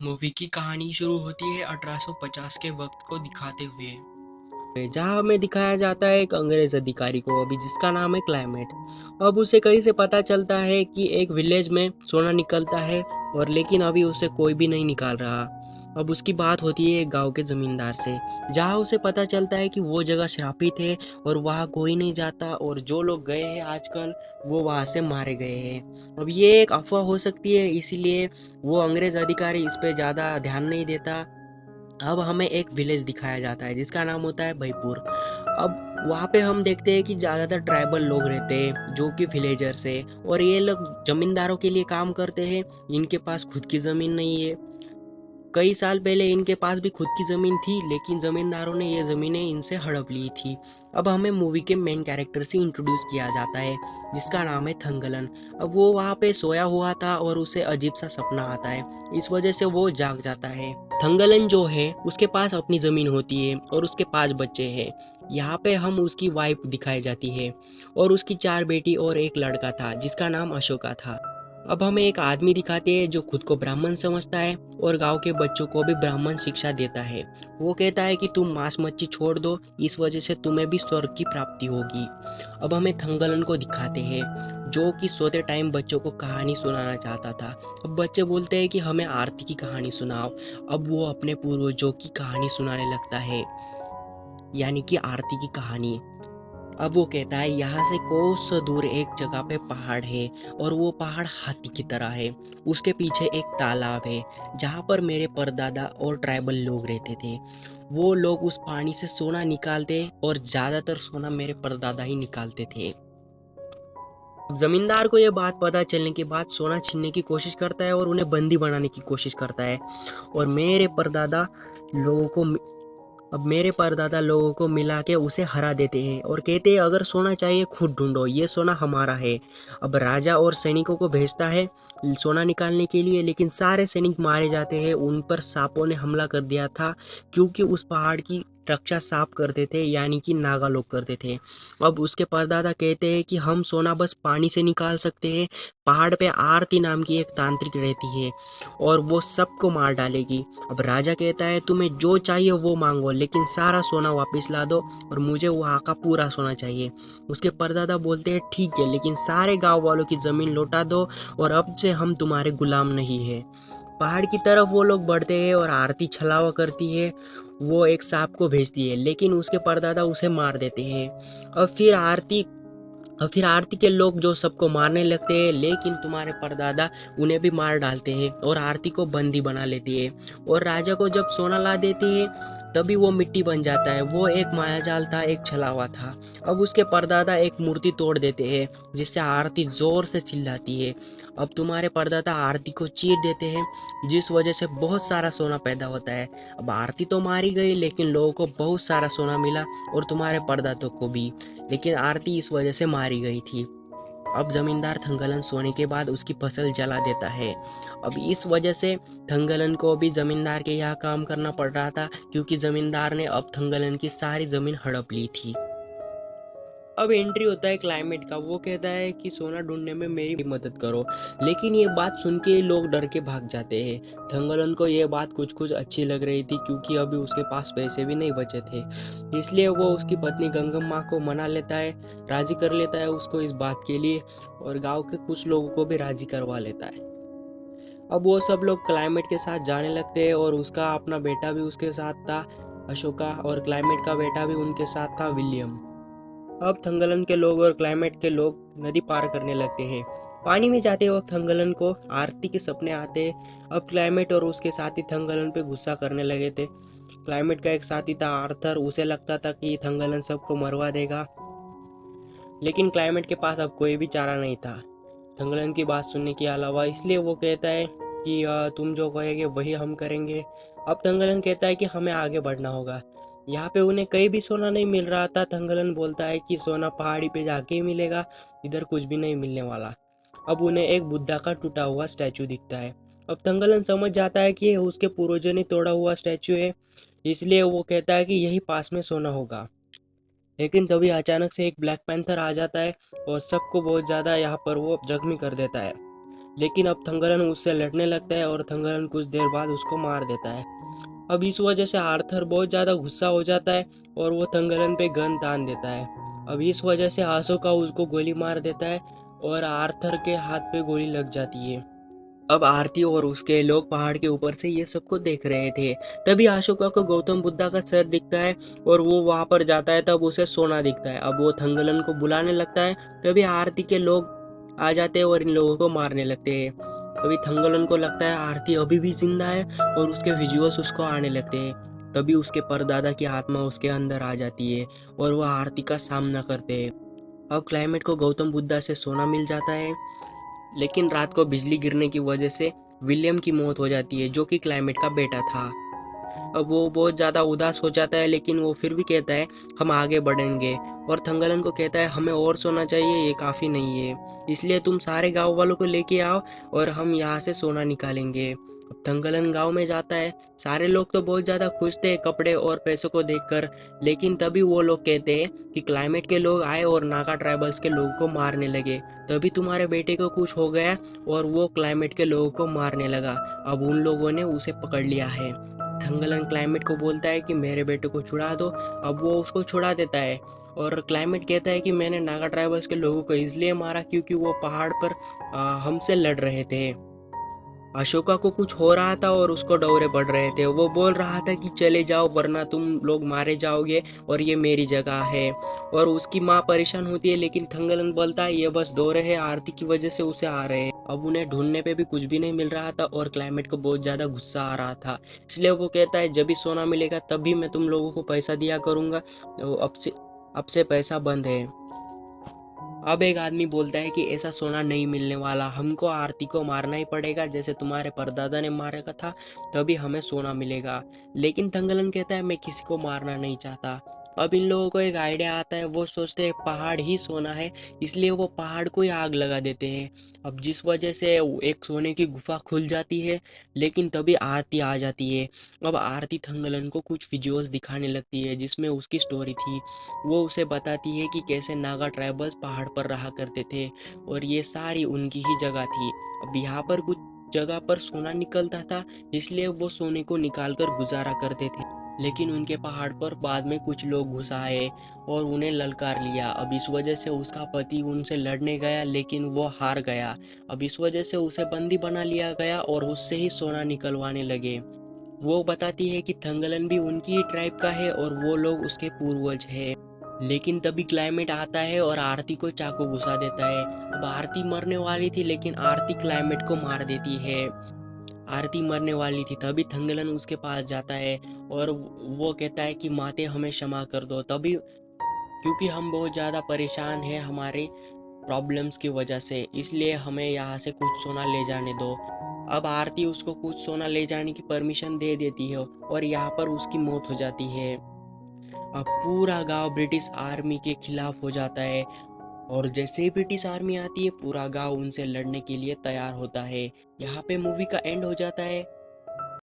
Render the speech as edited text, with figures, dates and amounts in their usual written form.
Movie की कहानी शुरू होती है 1850 के वक्त को दिखाते हुए, जहाँ हमें दिखाया जाता है एक अंग्रेज अधिकारी को अभी जिसका नाम है क्लाइमेट। अब उसे कहीं से पता चलता है कि एक विलेज में सोना निकलता है और लेकिन अभी उसे कोई भी नहीं निकाल रहा। अब उसकी बात होती है एक गांव के जमींदार से, जहाँ उसे पता चलता है कि वो जगह श्रापित है और वहाँ कोई नहीं जाता और जो लोग गए हैं आजकल वो वहाँ से मारे गए हैं। अब ये एक अफवाह हो सकती है, इसीलिए वो अंग्रेज अधिकारी इस पे ज़्यादा ध्यान नहीं देता। अब हमें एक विलेज दिखाया जाता है जिसका नाम होता है भयपुर। अब वहाँ पे हम देखते हैं कि ज़्यादातर ट्राइबल लोग रहते हैं जो कि विलेजर्स है और ये लोग जमींदारों के लिए काम करते हैं। इनके पास खुद की ज़मीन नहीं है। कई साल पहले इनके पास भी खुद की ज़मीन थी लेकिन ज़मींदारों ने ये ज़मीनें इनसे हड़प ली थी। अब हमें मूवी के मेन कैरेक्टर से इंट्रोड्यूस किया जाता है जिसका नाम है थंगलन। अब वो वहाँ पे सोया हुआ था और उसे अजीब सा सपना आता है, इस वजह से वो जाग जाता है। थंगलन जो है उसके पास अपनी ज़मीन होती है और उसके 5 बच्चे हैं। यहाँ पे हम उसकी वाइफ दिखाई जाती है और उसकी 4 बेटी और एक लड़का था जिसका नाम अशोका था। अब हमें एक आदमी दिखाते हैं जो खुद को ब्राह्मण समझता है और गांव के बच्चों को भी ब्राह्मण शिक्षा देता है। वो कहता है कि तुम मांस मच्छी छोड़ दो, इस वजह से तुम्हें भी स्वर्ग की प्राप्ति होगी। अब हमें थंगलन को दिखाते हैं जो कि सोते टाइम बच्चों को कहानी सुनाना चाहता था। अब बच्चे बोलते हैं कि हमें आरती की कहानी सुनाओ। अब वो अपने पूर्वजों की कहानी सुनाने लगता है, यानी कि आरती की कहानी। अब वो कहता है यहाँ से कोस दूर एक जगह पे पहाड़ है और वो पहाड़ हाथी की तरह है। उसके पीछे एक तालाब है जहाँ पर मेरे परदादा और ट्राइबल लोग रहते थे। वो लोग उस पानी से सोना निकालते और ज़्यादातर सोना मेरे परदादा ही निकालते थे। जमींदार को ये बात पता चलने के बाद सोना छीनने की कोशिश करता है और उन्हें बंदी बनाने की कोशिश करता है। और लोगों को मेरे परदादा लोगों को मिला के उसे हरा देते हैं और कहते हैं अगर सोना चाहिए खुद ढूंढो, ये सोना हमारा है। अब राजा और सैनिकों को भेजता है सोना निकालने के लिए, लेकिन सारे सैनिक मारे जाते हैं। उन पर सांपों ने हमला कर दिया था क्योंकि उस पहाड़ की रक्षा सांप करते थे, यानी कि नागा लोग करते थे। अब उसके परदादा कहते हैं कि हम सोना बस पानी से निकाल सकते हैं। पहाड़ पे आरती नाम की एक तांत्रिक रहती है और वो सबको मार डालेगी। अब राजा कहता है तुम्हें जो चाहिए वो मांगो लेकिन सारा सोना वापस ला दो और मुझे वहाँ का पूरा सोना चाहिए। उसके परदादा बोलते हैं ठीक है, लेकिन सारे गांव वालों की ज़मीन लौटा दो और अब से हम तुम्हारे गुलाम नहीं है। पहाड़ की तरफ वो लोग बढ़ते हैं और आरती छलावा करती है। वो एक सांप को भेजती है लेकिन उसके परदादा उसे मार देते हैं। और फिर आरती के लोग जो सबको मारने लगते हैं, लेकिन तुम्हारे परदादा उन्हें भी मार डालते हैं और आरती को बंदी बना लेती है। और राजा को जब सोना ला देती है तभी वो मिट्टी बन जाता है। वो एक मायाजाल था, एक छलावा था। अब उसके परदादा एक मूर्ति तोड़ देते हैं जिससे आरती जोर से चिल्लाती है। अब तुम्हारे परदादा आरती को चीर देते हैं जिस वजह से बहुत सारा सोना पैदा होता है। अब आरती तो मारी गई लेकिन लोगों को बहुत सारा सोना मिला और तुम्हारे परदादों को भी, लेकिन आरती इस वजह से मारी गई थी। अब जमींदार थंगलन सोने के बाद उसकी फसल जला देता है। अब इस वजह से थंगलन को भी जमींदार के यहाँ काम करना पड़ रहा था क्योंकि जमींदार ने अब थंगलन की सारी जमीन हड़प ली थी। अब एंट्री होता है क्लाइमेट का। वो कहता है कि सोना ढूंढने में मेरी मदद करो, लेकिन ये बात सुन के लोग डर के भाग जाते हैं। थंगलन को ये बात कुछ कुछ अच्छी लग रही थी क्योंकि अभी उसके पास पैसे भी नहीं बचे थे। इसलिए वो उसकी पत्नी गंगम्मा को मना लेता है, राजी कर लेता है उसको इस बात के लिए और गांव के कुछ लोगों को भी राजी करवा लेता है। अब वो सब लोग क्लाइमेट के साथ जाने लगते हैं और उसका अपना बेटा भी उसके साथ था, अशोका, और क्लाइमेट का बेटा भी उनके साथ था, विलियम। अब थंगलन के लोग और क्लाइमेट के लोग नदी पार करने लगते हैं। पानी में जाते वक्त थंगलन को आरती के सपने आते हैं। अब क्लाइमेट और उसके साथी थंगलन पे गुस्सा करने लगे थे। क्लाइमेट का एक साथी था आर्थर, उसे लगता था कि थंगलन सबको मरवा देगा, लेकिन क्लाइमेट के पास अब कोई भी चारा नहीं था थंगलन की बात सुनने के अलावा। इसलिए वो कहता है कि तुम जो कहोगे वही हम करेंगे। अब थंगलन कहता है कि हमें आगे बढ़ना होगा। यहाँ पे उन्हें कहीं भी सोना नहीं मिल रहा था। थंगलन बोलता है कि सोना पहाड़ी पे जाके ही मिलेगा, इधर कुछ भी नहीं मिलने वाला। अब उन्हें एक बुद्धा का टूटा हुआ स्टैचू दिखता है। अब थंगलन समझ जाता है कि ये उसके पूर्वजों ने तोड़ा हुआ स्टैचू है, इसलिए वो कहता है कि यही पास में सोना होगा। लेकिन तभी अचानक से एक ब्लैक पैंथर आ जाता है और सबको बहुत ज़्यादा यहाँ पर वो जख्मी कर देता है। लेकिन अब थंगलन उससे लड़ने लगता है और थंगलन कुछ देर बाद उसको मार देता है। अब इस वजह से आर्थर बहुत ज़्यादा गुस्सा हो जाता है और वो थंगलन पे गन तान देता है। अब इस वजह से अशोका उसको गोली मार देता है और आर्थर के हाथ पे गोली लग जाती है। अब आरती और उसके लोग पहाड़ के ऊपर से ये सबको देख रहे थे। तभी अशोका को गौतम बुद्धा का सर दिखता है और वो वहां पर जाता है। तब उसे सोना दिखता है। अब वो थंगलन को बुलाने लगता है। तभी आरती के लोग आ जाते हैं और इन लोगों को मारने लगते हैं। तभी थंगलन को लगता है आरती अभी भी जिंदा है और उसके विजुअल्स उसको आने लगते हैं। तभी उसके परदादा की आत्मा उसके अंदर आ जाती है और वह आरती का सामना करते हैं। अब क्लाइमेट को गौतम बुद्धा से सोना मिल जाता है, लेकिन रात को बिजली गिरने की वजह से विलियम की मौत हो जाती है, जो कि क्लाइमेट का बेटा था। अब वो बहुत ज़्यादा उदास हो जाता है, लेकिन वो फिर भी कहता है हम आगे बढ़ेंगे। और थंगलन को कहता है हमें और सोना चाहिए, ये काफ़ी नहीं है, इसलिए तुम सारे गांव वालों को लेके आओ और हम यहाँ से सोना निकालेंगे। अब थंगलन गांव में जाता है। सारे लोग तो बहुत ज़्यादा खुश थे कपड़े और पैसों को देखकर, लेकिन तभी वो लोग कहते हैं कि क्लाइमेट के लोग आए और नागा ट्राइबल्स के लोगों को मारने लगे, तभी तुम्हारे बेटे को कुछ हो गया और वो क्लाइमेट के लोगों को मारने लगा। अब उन लोगों ने उसे पकड़ लिया है। थंगलन क्लाइमेट को बोलता है कि मेरे बेटे को छुड़ा दो। अब वो उसको छुड़ा देता है और क्लाइमेट कहता है कि मैंने नागा ट्राइबल्स के लोगों को इसलिए मारा क्योंकि वो पहाड़ पर हमसे लड़ रहे थे। अशोका को कुछ हो रहा था और उसको दौरे पड़ रहे थे। वो बोल रहा था कि चले जाओ वरना तुम लोग मारे जाओगे और ये मेरी जगह है। और उसकी माँ परेशान होती है, लेकिन थंगलन बोलता है ये बस दौरे हैं, आरती की वजह से उसे आ रहे हैं। अब उन्हें ढूंढने पे भी कुछ भी नहीं मिल रहा था और क्लाइमेट को बहुत ज़्यादा गुस्सा आ रहा था, इसलिए वो कहता है जब भी सोना मिलेगा तभी मैं तुम लोगों को पैसा दिया करूँगा, तो अब से पैसा बंद है। अब एक आदमी बोलता है कि ऐसा सोना नहीं मिलने वाला, हमको आरती को मारना ही पड़ेगा जैसे तुम्हारे परदादा ने मारा था, तभी हमें सोना मिलेगा। लेकिन थंगलन कहता है मैं किसी को मारना नहीं चाहता। अब इन लोगों को एक आइडिया आता है। वो सोचते हैं पहाड़ ही सोना है, इसलिए वो पहाड़ को ही आग लगा देते हैं। अब जिस वजह से एक सोने की गुफा खुल जाती है, लेकिन तभी आरती आ जाती है। अब आरती थंगलन को कुछ विजुअल्स दिखाने लगती है जिसमें उसकी स्टोरी थी। वो उसे बताती है कि कैसे नागा ट्राइबल्स पहाड़ पर रहा करते थे और ये सारी उनकी ही जगह थी। अब यहाँ पर कुछ जगह पर सोना निकलता था, इसलिए वो सोने को निकाल कर गुजारा करते थे। लेकिन उनके पहाड़ पर बाद में कुछ लोग घुस आए और उन्हें ललकार लिया। अब इस वजह से उसका पति उनसे लड़ने गया, लेकिन वो हार गया। अब इस वजह से उसे बंदी बना लिया गया और उससे ही सोना निकलवाने लगे। वो बताती है कि थंगलन भी उनकी ही ट्राइब का है और वो लोग उसके पूर्वज है। लेकिन तभी क्लाइमेट आता है और आरती को चाकू घुसा देता है। अब आरती मरने वाली थी, लेकिन आरती क्लाइमेट को मार देती है। आरती मरने वाली थी, तभी थंगलन उसके पास जाता है और वो कहता है कि माते हमें क्षमा कर दो, तभी क्योंकि हम बहुत ज़्यादा परेशान हैं हमारे प्रॉब्लम्स की वजह से, इसलिए हमें यहाँ से कुछ सोना ले जाने दो। अब आरती उसको कुछ सोना ले जाने की परमिशन दे देती है और यहाँ पर उसकी मौत हो जाती है। अब पूरा गांव ब्रिटिश आर्मी के खिलाफ हो जाता है और जैसे ही ब्रिटिश आर्मी आती है पूरा गांव उनसे लड़ने के लिए तैयार होता है। यहाँ पे मूवी का एंड हो जाता है।